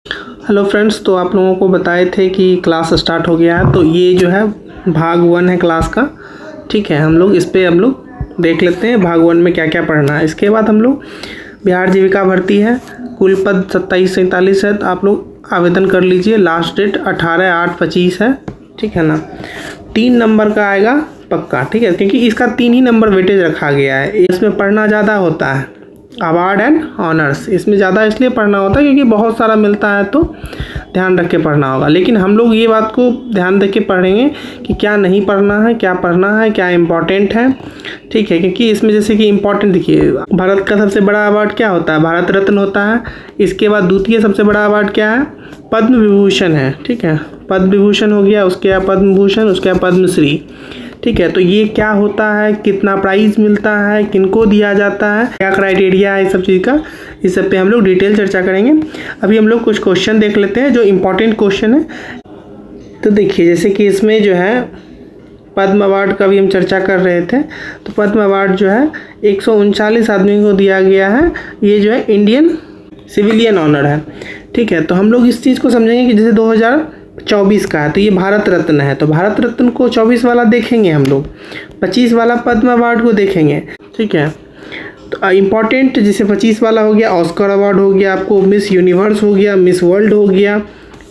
Hello friends, तो आप लोगों को बताए थे कि क्लास स्टार्ट हो गया है। तो ये जो है भाग 1 है क्लास का। ठीक है, हम लोग इस पे देख लेते हैं भाग 1 में क्या क्या पढ़ना है। इसके बाद हम लोग बिहार जीविका भर्ती है, कुल पद 2747 है। आप लोग आवेदन कर लीजिए। लास्ट डेट 18/8/25 है। ठीक है ना। 3 नंबर का आएगा पक्का। ठीक है, क्योंकि इसका 3 ही नंबर वेटेज रखा गया है। इसमें पढ़ना ज़्यादा होता है, अवार्ड एंड ऑनर्स इसमें ज़्यादा इसलिए पढ़ना होता है क्योंकि बहुत सारा मिलता है, तो ध्यान रख के पढ़ना होगा। लेकिन हम लोग ये बात को ध्यान रख के पढ़ेंगे कि क्या नहीं पढ़ना है, क्या पढ़ना है, क्या इम्पोर्टेंट है। ठीक है, क्योंकि इसमें जैसे कि इम्पोर्टेंट देखिए, भारत का सबसे बड़ा अवार्ड क्या होता है? भारत रत्न होता है। इसके बाद द्वितीय सबसे बड़ा अवार्ड क्या है? पद्म विभूषण है। ठीक है, पद्म विभूषण हो गया, उसके बाद पद्म भूषण, उसके बाद पद्मश्री। ठीक है, तो ये क्या होता है, कितना प्राइस मिलता है, किनको दिया जाता है, क्या क्राइटेरिया है, इस सब चीज़ का, इस सब पे हम लोग डिटेल चर्चा करेंगे। अभी हम लोग कुछ क्वेश्चन देख लेते हैं जो इम्पोर्टेंट क्वेश्चन है। तो देखिए, जैसे कि इसमें जो है पद्म अवार्ड का भी हम चर्चा कर रहे थे। तो पद्म अवार्ड जो है 139 आदमी को दिया गया है। ये जो है इंडियन सिविलियन ऑनर है। ठीक है, तो हम लोग इस चीज़ को समझेंगे कि जैसे 2024 का है तो ये भारत रत्न है, तो भारत रत्न को 24 वाला देखेंगे हम लोग, 25 वाला पद्म अवार्ड को देखेंगे। ठीक है, तो इम्पॉर्टेंट जैसे 25 वाला हो गया ऑस्कर अवार्ड हो गया, आपको मिस यूनिवर्स हो गया, मिस वर्ल्ड हो गया।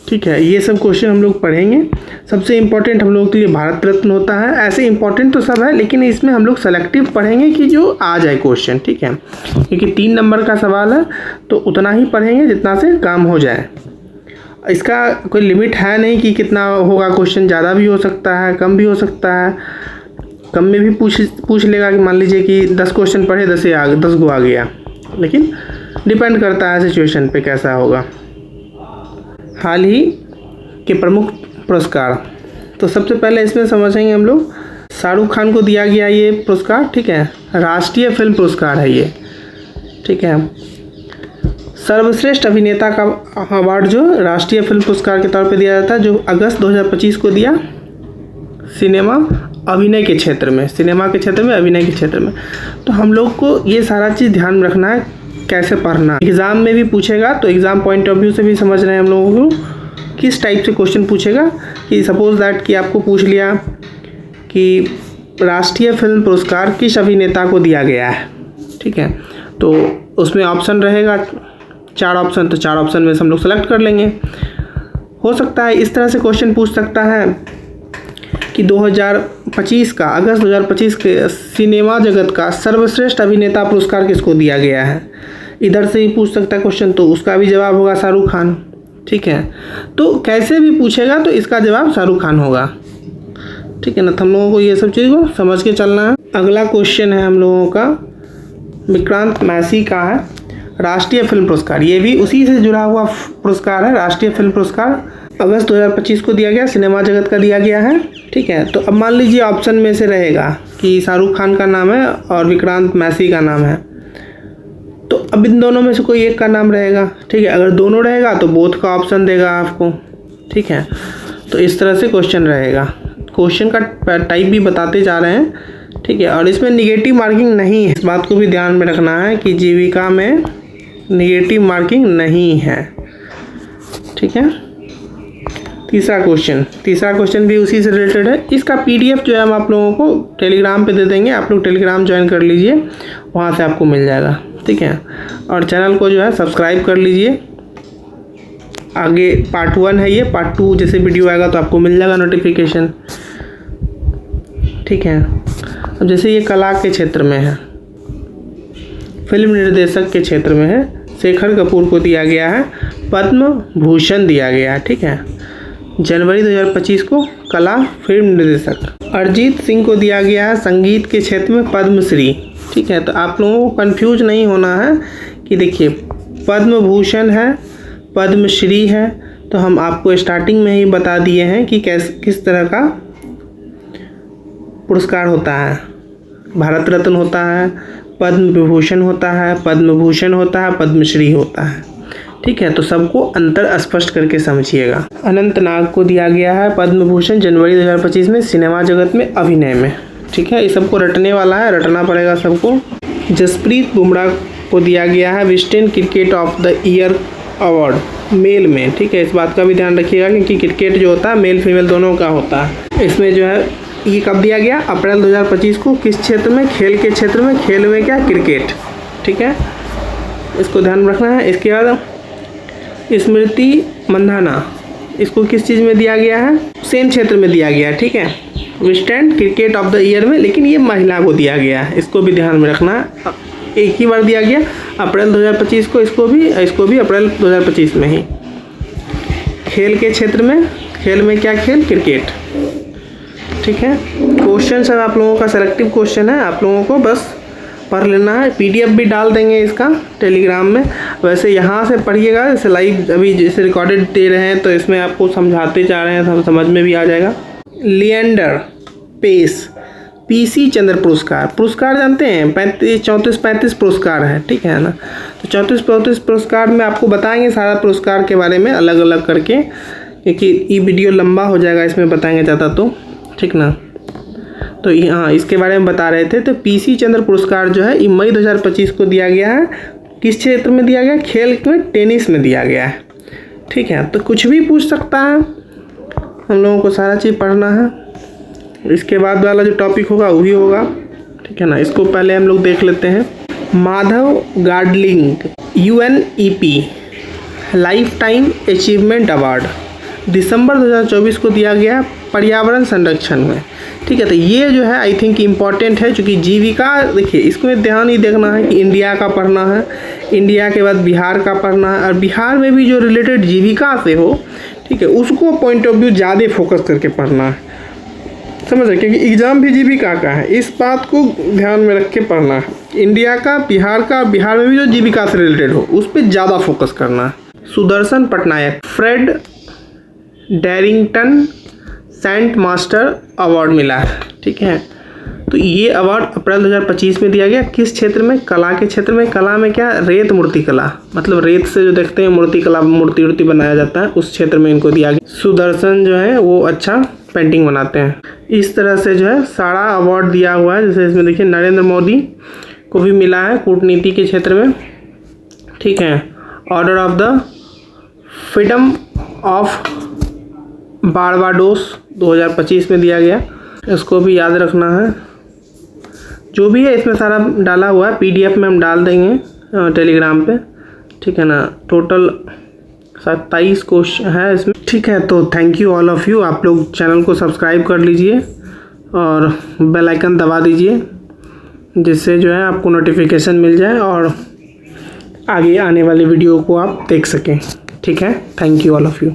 ठीक है, ये सब क्वेश्चन हम लोग पढ़ेंगे। सबसे इम्पोर्टेंट हम लोगों के लिए भारत रत्न होता है। ऐसे इम्पोर्टेंट तो सब है, लेकिन इसमें हम लोग सेलेक्टिव पढ़ेंगे कि जो आ जाए क्वेश्चन। ठीक है, क्योंकि 3 नंबर का सवाल है तो उतना ही पढ़ेंगे जितना से काम हो जाए। इसका कोई लिमिट है नहीं कि कितना होगा क्वेश्चन, ज़्यादा भी हो सकता है, कम भी हो सकता है। कम में भी पूछ लेगा कि मान लीजिए कि 10 क्वेश्चन पढ़े, 10 गो आ गया, लेकिन डिपेंड करता है सिचुएशन पे कैसा होगा। हाल ही के प्रमुख पुरस्कार, तो सबसे पहले इसमें समझेंगे हम लोग शाहरुख खान को दिया गया ये पुरस्कार। ठीक है, राष्ट्रीय फिल्म पुरस्कार है ये। ठीक है, सर्वश्रेष्ठ अभिनेता का अवार्ड जो राष्ट्रीय फिल्म पुरस्कार के तौर पे दिया जाता है, जो अगस्त 2025 को दिया सिनेमा अभिनय के क्षेत्र में, अभिनय के क्षेत्र में। तो हम लोग को ये सारा चीज़ ध्यान रखना है, कैसे पढ़ना। एग्ज़ाम में भी पूछेगा तो एग्ज़ाम पॉइंट ऑफ व्यू से भी समझ रहे हैं हम लोगों को किस टाइप से क्वेश्चन पूछेगा। कि सपोज दैट कि आपको पूछ लिया कि राष्ट्रीय फिल्म पुरस्कार किस अभिनेता को दिया गया है। ठीक है, तो उसमें ऑप्शन रहेगा 4 ऑप्शन, तो 4 ऑप्शन में से हम लोग सेलेक्ट कर लेंगे। हो सकता है इस तरह से क्वेश्चन पूछ सकता है कि 2025 का, अगस्त 2025 के सिनेमा जगत का सर्वश्रेष्ठ अभिनेता पुरस्कार किसको दिया गया है। इधर से ही पूछ सकता है क्वेश्चन, तो उसका भी जवाब होगा शाहरुख खान। ठीक है, तो कैसे भी पूछेगा तो इसका जवाब शाहरुख खान होगा। ठीक है ना, तो हम लोगों को ये सब चीज़ को समझ के चलना है। अगला क्वेश्चन है हम लोगों का विक्रांत मैसी का है, राष्ट्रीय फिल्म पुरस्कार। ये भी उसी से जुड़ा हुआ पुरस्कार है। राष्ट्रीय फिल्म पुरस्कार अगस्त 2025 को दिया गया, सिनेमा जगत का दिया गया है। ठीक है, तो अब मान लीजिए ऑप्शन में से रहेगा कि शाहरुख खान का नाम है और विक्रांत मैसी का नाम है, तो अब इन दोनों में से कोई एक का नाम रहेगा। ठीक है, अगर दोनों रहेगा तो बोथ का ऑप्शन देगा आपको। ठीक है, तो इस तरह से क्वेश्चन रहेगा। क्वेश्चन का टाइप भी बताते जा रहे हैं। ठीक है, और इसमें निगेटिव मार्किंग नहीं है, इस बात को भी ध्यान में रखना है कि जीविका में निगेटिव मार्किंग नहीं है। ठीक है, तीसरा क्वेश्चन भी उसी से रिलेटेड है। इसका PDF जो है हम आप लोगों को टेलीग्राम पे दे देंगे, आप लोग टेलीग्राम ज्वाइन कर लीजिए, वहाँ से आपको मिल जाएगा। ठीक है, और चैनल को जो है सब्सक्राइब कर लीजिए। आगे पार्ट 1 है ये, पार्ट 2 जैसे वीडियो आएगा तो आपको मिल जाएगा नोटिफिकेशन। ठीक है, अब जैसे ये कला के क्षेत्र में है, फिल्म निर्देशक के क्षेत्र में है, शेखर कपूर को दिया गया है पद्म भूषण दिया गया है। ठीक है, जनवरी 2025 को कला फिल्म निर्देशक। अरिजीत सिंह को दिया गया है संगीत के क्षेत्र में पद्मश्री। ठीक है, तो आप लोगों को कंफ्यूज नहीं होना है कि देखिए पद्म भूषण है, पद्मश्री है, तो हम आपको स्टार्टिंग में ही बता दिए हैं कि किस तरह का पुरस्कार होता है। भारत रत्न होता है, पद्म विभूषण होता है, पद्म भूषण होता है, पद्मश्री होता है। ठीक है, तो सबको अंतर स्पष्ट करके समझिएगा। अनंत नाग को दिया गया है पद्म भूषण जनवरी 2025 में सिनेमा जगत में अभिनय में। ठीक है, ये सबको रटने वाला है, रटना पड़ेगा सबको। जसप्रीत बुमराह को दिया गया है Wisden cricket of the year award. Male में, ठीक है। इस बात का भी ध्यान रखिएगा क्योंकि क्रिकेट जो होता है मेल फीमेल दोनों का होता है। इसमें जो है ये कब दिया गया, अप्रैल 2025 को। किस क्षेत्र में, खेल के क्षेत्र में। खेल में क्या, क्रिकेट, ठीक है, इसको ध्यान में रखना है। इसके बाद स्मृति मंधाना, इसको किस चीज़ में दिया गया है, सेम क्षेत्र में दिया गया है, ठीक है, western cricket of the year में, लेकिन ये महिला को दिया गया है, इसको भी ध्यान में रखना है। एक ही बार दिया गया अप्रैल 2025 को, इसको भी अप्रैल 2025 में ही। खेल के क्षेत्र में, खेल में क्या, खेल क्रिकेट, ठीक है। क्वेश्चन सब आप लोगों का सेलेक्टिव क्वेश्चन है, आप लोगों को बस पढ़ लेना है। PDF भी डाल देंगे इसका टेलीग्राम में। वैसे यहाँ से पढ़िएगा, जैसे लाइव अभी जैसे रिकॉर्डेड दे रहे हैं तो इसमें आपको समझाते जा रहे हैं, समझ में भी आ जाएगा। लिएंडर पेस PC चंद्र पुरस्कार जानते हैं, 34-35 पुरस्कार है, ठीक है ना। तो 34-35 पुरस्कार में आपको बताएंगे सारा पुरस्कार के बारे में अलग अलग करके, क्योंकि ये वीडियो लंबा हो जाएगा इसमें बताएंगे ज़्यादा तो, ठीक ना। तो हाँ, इसके बारे में बता रहे थे। तो PC चंद्र पुरस्कार जो है ये मई 2025 को दिया गया है। किस क्षेत्र में दिया गया, खेल में, टेनिस में दिया गया है, ठीक है। तो कुछ भी पूछ सकता है, हम लोगों को सारा चीज़ पढ़ना है। इसके बाद वाला जो टॉपिक होगा वही होगा, ठीक है ना। इसको पहले हम लोग देख लेते हैं। माधव गाडलिंग UNEP lifetime achievement award दिसंबर 2024 को दिया गया पर्यावरण संरक्षण में, ठीक है। तो ये जो है आई थिंक इम्पॉर्टेंट है, क्योंकि जीविका, देखिए इसमें ध्यान ही देखना है कि इंडिया का पढ़ना है, इंडिया के बाद बिहार का पढ़ना है, और बिहार में भी जो रिलेटेड जीविका से हो, ठीक है, उसको पॉइंट ऑफ व्यू ज़्यादा फोकस करके पढ़ना है, समझ रहे, क्योंकि एग्ज़ाम भी जीविका का है, इस बात को ध्यान में रख के पढ़ना है। इंडिया का, बिहार में भी जो जीविका से रिलेटेड हो उस पर ज़्यादा फोकस करना है। Sudarshan Pattnaik Fred Darrington sand master award मिला है, ठीक है। तो ये अवार्ड अप्रैल 2025 में दिया गया। किस क्षेत्र में, कला के क्षेत्र में। कला में क्या, रेत मूर्ति कला, मतलब रेत से जो देखते हैं मूर्ति कला, मूर्ति बनाया जाता है, उस क्षेत्र में इनको दिया गया। सुदर्शन जो है वो अच्छा पेंटिंग बनाते हैं। इस तरह से जो है सारा अवार्ड दिया हुआ है। जैसे इसमें देखिए नरेंद्र मोदी को भी मिला है कूटनीति के क्षेत्र में, ठीक है। Order of the freedom of Barbados 2025 में दिया गया, इसको भी याद रखना है। जो भी है इसमें सारा डाला हुआ है, PDF में हम डाल देंगे टेलीग्राम पे, ठीक है ना। टोटल 27 क्वेश्चन है इसमें, ठीक है। तो thank you all of you. आप लोग चैनल को सब्सक्राइब कर लीजिए और बेल आइकन दबा दीजिए, जिससे जो है आपको नोटिफिकेशन मिल जाए और आगे आने वाली वीडियो को आप देख सकें, ठीक है। Thank you all of you.